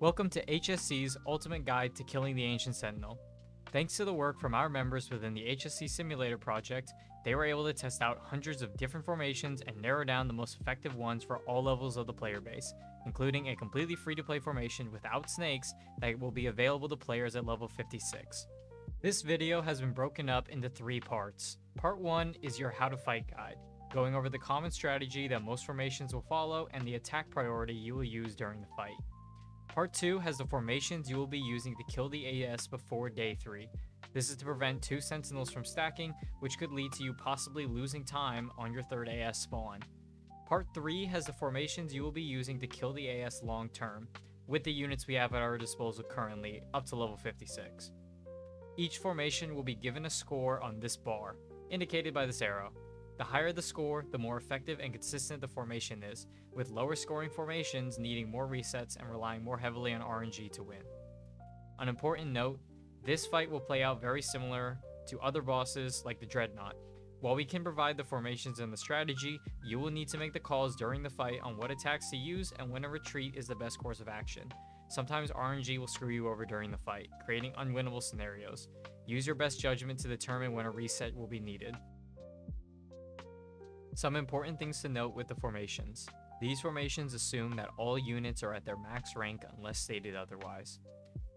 Welcome to HSC's Ultimate Guide to Killing the Ancient Sentinel. Thanks to the work from our members within the HSC Simulator project, they were able to test out hundreds of different formations and narrow down the most effective ones for all levels of the player base, including a completely free-to-play formation without snakes that will be available to players at level 56. This video has been broken up into 3 parts. Part 1 is your How to Fight guide, going over the common strategy that most formations will follow and the attack priority you will use during the fight. Part 2 has the formations you will be using to kill the AS before day 3. This is to prevent 2 Sentinels from stacking, which could lead to you possibly losing time on your 3rd AS spawn. Part 3 has the formations you will be using to kill the AS long term, with the units we have at our disposal currently, up to level 56. Each formation will be given a score on this bar, indicated by this arrow. The higher the score, the more effective and consistent the formation is, with lower scoring formations needing more resets and relying more heavily on RNG to win. An important note, this fight will play out very similar to other bosses like the Dreadnought. While we can provide the formations and the strategy, you will need to make the calls during the fight on what attacks to use and when a retreat is the best course of action. Sometimes RNG will screw you over during the fight, creating unwinnable scenarios. Use your best judgment to determine when a reset will be needed. Some important things to note with the formations. These formations assume that all units are at their max rank unless stated otherwise.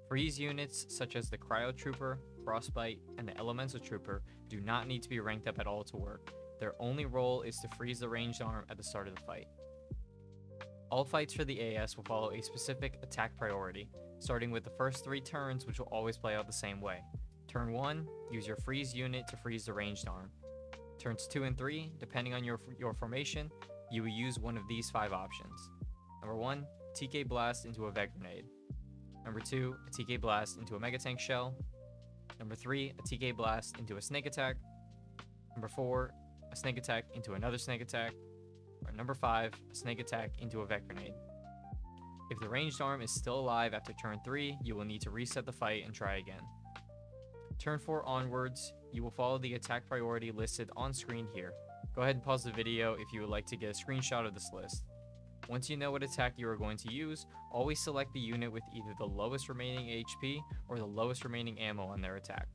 Freeze units such as the Cryo Trooper, Frostbite, and the Elemental Trooper do not need to be ranked up at all to work. Their only role is to freeze the ranged arm at the start of the fight. All fights for the AS will follow a specific attack priority, starting with the first 3 turns, which will always play out the same way. Turn 1, use your freeze unit to freeze the ranged arm. Turns 2 and 3, depending on your formation, you will use one of these 5 options. Number 1, TK Blast into a Vet Grenade. Number 2, a TK Blast into a Mega Tank Shell. Number 3, a TK Blast into a Snake Attack. Number 4, a Snake Attack into another Snake Attack. Or number 5, a Snake Attack into a Vet Grenade. If the ranged arm is still alive after turn 3, you will need to reset the fight and try again. Turn 4 onwards, you will follow the attack priority listed on screen here. Go ahead and pause the video if you would like to get a screenshot of this list. Once you know what attack you are going to use, always select the unit with either the lowest remaining HP or the lowest remaining ammo on their attack.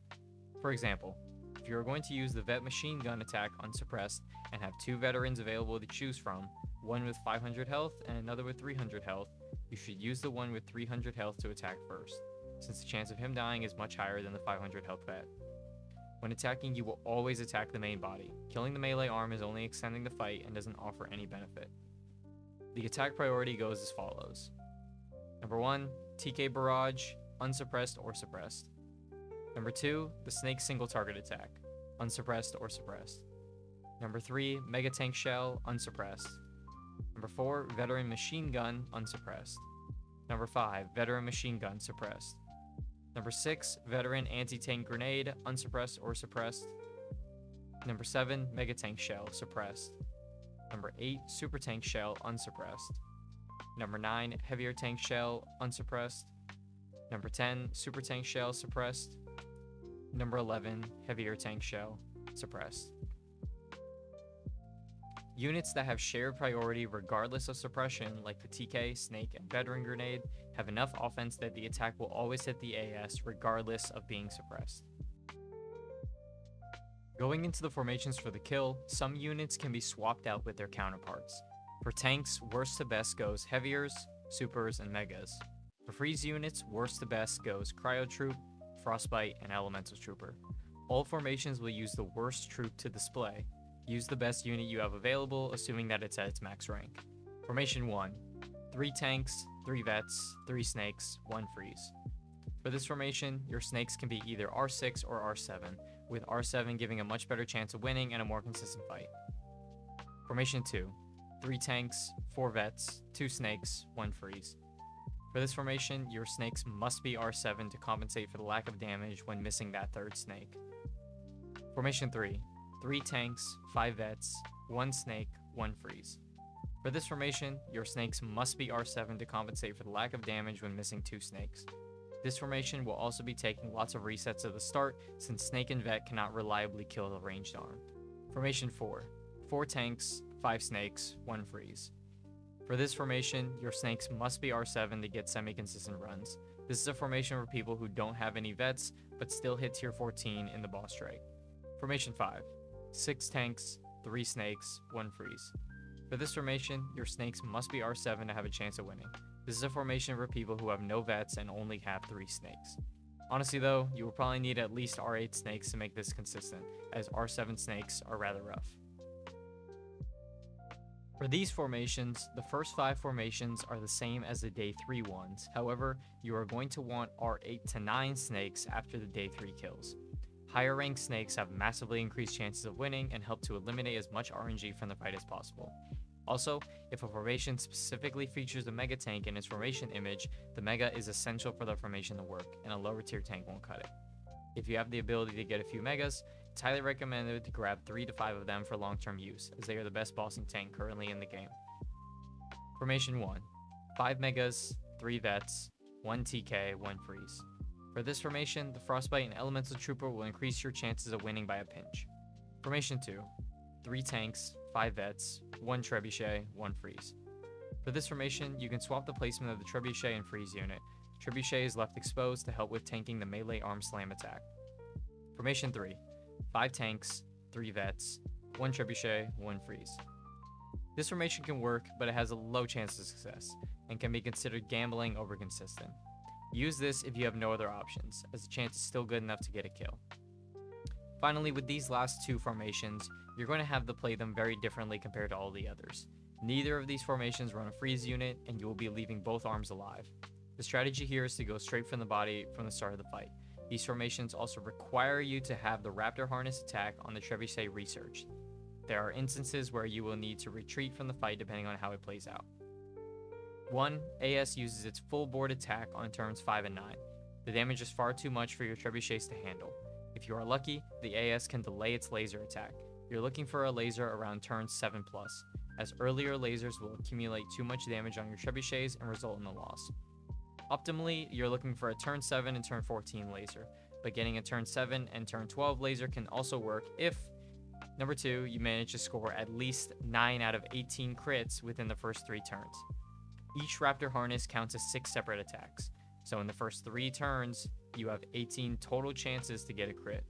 For example, if you are going to use the Vet Machine Gun attack unsuppressed and have 2 veterans available to choose from, one with 500 health and another with 300 health, you should use the one with 300 health to attack first, since the chance of him dying is much higher than the 500 health vet. When attacking, you will always attack the main body. Killing the melee arm is only extending the fight and doesn't offer any benefit. The attack priority goes as follows. Number 1, TK Barrage, unsuppressed or suppressed. Number 2, the Snake Single Target Attack, unsuppressed or suppressed. Number 3, Mega Tank Shell, unsuppressed. Number 4, Veteran Machine Gun, unsuppressed. Number 5, Veteran Machine Gun, suppressed. Number 6, Veteran Anti-Tank Grenade, unsuppressed or suppressed. Number 7, Mega Tank Shell, suppressed. Number 8, Super Tank Shell, unsuppressed. Number 9, Heavier Tank Shell, unsuppressed. Number 10, Super Tank Shell, suppressed. Number 11, Heavier Tank Shell, suppressed. Units that have shared priority regardless of suppression, like the TK, Snake, and Veteran Grenade, have enough offense that the attack will always hit the AS regardless of being suppressed. Going into the formations for the kill, some units can be swapped out with their counterparts. For tanks, worst to best goes Heaviers, Supers, and Megas. For freeze units, worst to best goes Cryo Troop, Frostbite, and Elemental Trooper. All formations will use the worst troop to display. Use the best unit you have available, assuming that it's at its max rank. Formation 1. 3 tanks, 3 vets, 3 snakes, 1 freeze. For this formation, your snakes can be either R6 or R7, with R7 giving a much better chance of winning and a more consistent fight. Formation 2. 3 tanks, 4 vets, 2 snakes, 1 freeze. For this formation, your snakes must be R7 to compensate for the lack of damage when missing that 3rd snake. Formation 3. 3 tanks, 5 vets, 1 snake, 1 freeze. For this formation, your snakes must be R7 to compensate for the lack of damage when missing 2 snakes. This formation will also be taking lots of resets at the start, since Snake and Vet cannot reliably kill the ranged arm. Formation 4. 4 tanks, 5 snakes, 1 freeze. For this formation, your snakes must be R7 to get semi-consistent runs. This is a formation for people who don't have any vets, but still hit tier 14 in the boss trait. Formation 5. 6 tanks, 3 snakes, 1 freeze. For this formation, your snakes must be R7 to have a chance of winning. This is a formation for people who have no vets and only have 3 snakes. Honestly though, you will probably need at least R8 snakes to make this consistent, as R7 snakes are rather rough. For these formations, the first 5 formations are the same as the day 3 ones. However, you are going to want R8 to 9 snakes after the day 3 kills. Higher ranked snakes have massively increased chances of winning and help to eliminate as much RNG from the fight as possible. Also, if a formation specifically features a mega tank in its formation image, the mega is essential for the formation to work, and a lower tier tank won't cut it. If you have the ability to get a few megas, it's highly recommended to grab 3 to 5 of them for long-term use, as they are the best bossing tank currently in the game. Formation 1. 5 megas, 3 vets, 1 TK, 1 freeze. For this formation, the Frostbite and Elemental Trooper will increase your chances of winning by a pinch. Formation 2. 3 tanks, 5 vets, 1 trebuchet, 1 freeze. For this formation, you can swap the placement of the trebuchet and freeze unit. Trebuchet is left exposed to help with tanking the melee arm slam attack. Formation 3. 5 tanks, 3 vets, 1 trebuchet, 1 freeze. This formation can work, but it has a low chance of success, and can be considered gambling over consistent. Use this if you have no other options, as the chance is still good enough to get a kill. Finally, with these last 2 formations, you're going to have to play them very differently compared to all the others. Neither of these formations run a freeze unit, and you will be leaving both arms alive. The strategy here is to go straight from the body from the start of the fight. These formations also require you to have the Raptor Harness attack on the trebuchet researched. There are instances where you will need to retreat from the fight depending on how it plays out. 1. AS uses its full board attack on turns 5 and 9. The damage is far too much for your trebuchets to handle. If you are lucky, the AS can delay its laser attack. You're looking for a laser around turn 7+, as earlier lasers will accumulate too much damage on your trebuchets and result in a loss. Optimally, you're looking for a turn 7 and turn 14 laser, but getting a turn 7 and turn 12 laser can also work if, number 2, you manage to score at least 9 out of 18 crits within the first 3 turns. Each Raptor Harness counts as 6 separate attacks, so in the first 3 turns, you have 18 total chances to get a crit.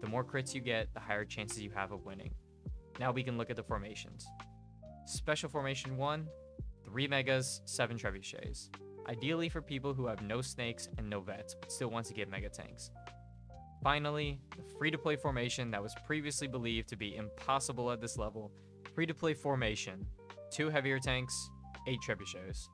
The more crits you get, the higher chances you have of winning. Now we can look at the formations. Special Formation 1, 3 megas, 7 trebuchets. Ideally for people who have no snakes and no vets, but still want to get mega tanks. Finally, the free-to-play formation that was previously believed to be impossible at this level, free-to-play formation, 2 heavier tanks, 8 trebuchets.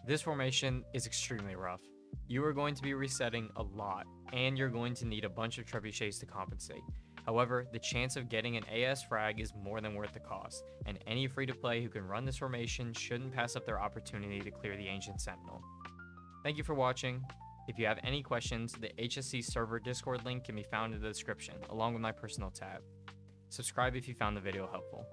This formation is extremely rough. You are going to be resetting a lot, and you're going to need a bunch of trebuchets to compensate. However, the chance of getting an AS frag is more than worth the cost, and any free-to-play who can run this formation shouldn't pass up their opportunity to clear the Ancient Sentinel. Thank you for watching. If you have any questions, the HSC server Discord link can be found in the description, along with my personal tab. Subscribe if you found the video helpful.